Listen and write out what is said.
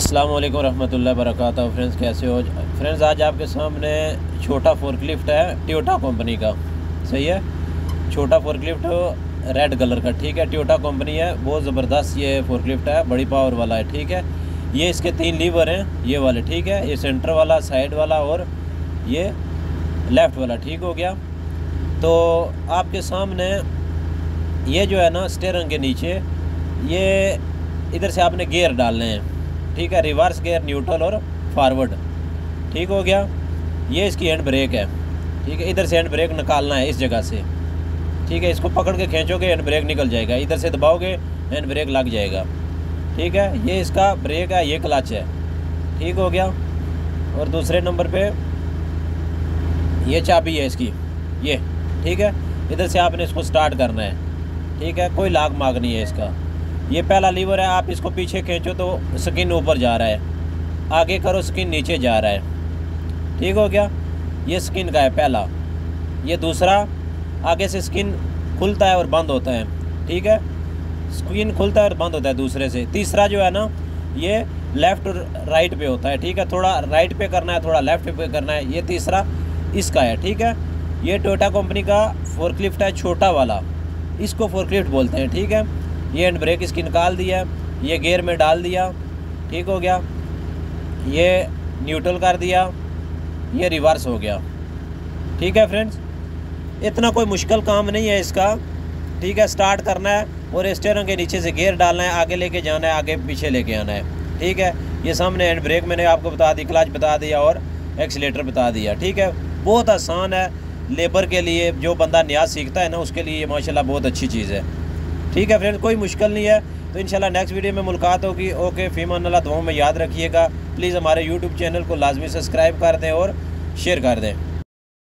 अस्सलाम वालेकुम रहमतुल्लाहि वबरकातुहू। फ्रेंड्स कैसे हो फ्रेंड्स, आज आपके सामने छोटा फोर्कलिफ्ट है टोयोटा कंपनी का। सही है, छोटा फोर्कलिफ्ट रेड कलर का। ठीक है, टोयोटा कंपनी है, बहुत ज़बरदस्त ये फोर्कलिफ्ट है, बड़ी पावर वाला है। ठीक है, ये इसके 3 लीवर हैं, ये वाले। ठीक है, ये सेंटर वाला, साइड वाला और ये लेफ़्ट वाला। ठीक हो गया। तो आपके सामने ये जो है ना, स्टीयरिंग के नीचे ये इधर से आपने गियर डालने हैं। ठीक है, रिवर्स गियर, न्यूट्रल और फॉरवर्ड। ठीक हो गया। ये इसकी हैंड ब्रेक है। ठीक है, इधर से हैंड ब्रेक निकालना है इस जगह से। ठीक है, इसको पकड़ के खींचोगे हैंड ब्रेक निकल जाएगा, इधर से दबाओगे हैंड ब्रेक लग जाएगा। ठीक है, ये इसका ब्रेक है, ये क्लच है। ठीक हो गया। और दूसरे नंबर पे ये चाबी है इसकी, ये। ठीक है, इधर से आपने इसको स्टार्ट करना है। ठीक है, कोई लाग माग नहीं है इसका। ये पहला लीवर है, आप इसको पीछे खींचो तो स्किन ऊपर जा रहा है, आगे करो स्किन नीचे जा रहा है। ठीक हो गया, ये स्किन का है पहला। ये दूसरा, आगे से स्किन खुलता है और बंद होता है। ठीक है, स्किन खुलता है और बंद होता है दूसरे से। तीसरा जो है ना, ये लेफ़्ट और राइट पे होता है। ठीक है, थोड़ा राइट पे करना है, थोड़ा लेफ़्ट पे करना है। ये तीसरा इसका है। ठीक है, ये टोयोटा कंपनी का फोर्कलिफ्ट है, छोटा वाला, इसको फोर्कलिफ्ट बोलते हैं। ठीक है, ये हैंड ब्रेक इसकी निकाल दिया, ये गियर में डाल दिया। ठीक हो गया, ये न्यूट्रल कर दिया, ये रिवर्स हो गया। ठीक है फ्रेंड्स, इतना कोई मुश्किल काम नहीं है इसका। ठीक है, स्टार्ट करना है और स्टीयरिंग के नीचे से गियर डालना है, आगे लेके जाना है, आगे पीछे लेके आना है। ठीक है, ये सामने हैंड ब्रेक मैंने आपको बता दी, क्लच बता दिया और एक्सीलेटर बता दिया। ठीक है, बहुत आसान है लेबर के लिए, जो बंदा नया सीखता है ना उसके लिए माशाल्लाह बहुत अच्छी चीज़ है। ठीक है फ्रेंड्स, कोई मुश्किल नहीं है। तो इंशाल्लाह नेक्स्ट वीडियो में मुलाकात होगी। ओके, फ़ीमान अल्लाह, दुआओं में याद रखिएगा। प्लीज़ हमारे यूट्यूब चैनल को लाजमी सब्सक्राइब कर दें और शेयर कर दें।